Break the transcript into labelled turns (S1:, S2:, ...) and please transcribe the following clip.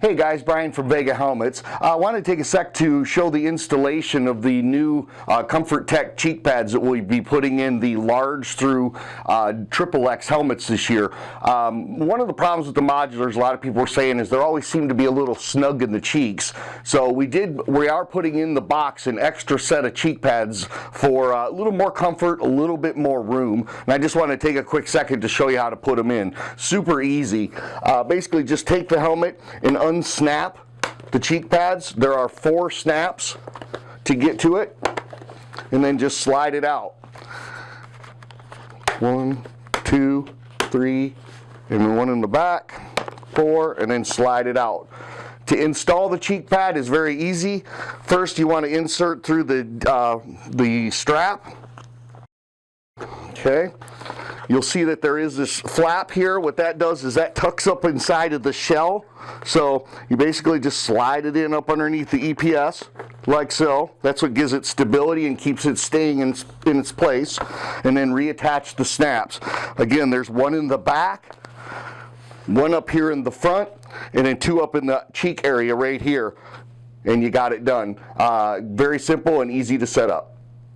S1: Hey guys, Brian from Vega Helmets. I want to take a sec to show the installation of the new Comfort Tech cheek pads that we'll be putting in the large through XXX helmets this year. One of the problems with the modulars, a lot of people are saying, is they always seem to be a little snug in the cheeks. So we are putting in the box an extra set of cheek pads for a little more comfort, a little bit more room. And I just want to take a quick second to show you how to put them in. Super easy. Basically just take the helmet and unsnap the cheek pads. There are 4 snaps to get to it, and then just slide it out. 1, 2, 3, and then 1 in the back, 4, and then slide it out. To install the cheek pad is very easy. First, you want to insert through the strap. Okay. You'll see that there is this flap here. What that does is that tucks up inside of the shell. So you basically just slide it in up underneath the EPS, like so. That's what gives it stability and keeps it staying in its place. And then reattach the snaps. Again, there's 1 in the back, 1 up here in the front, and then 2 up in the cheek area right here. And you got it done. Very simple and easy to set up.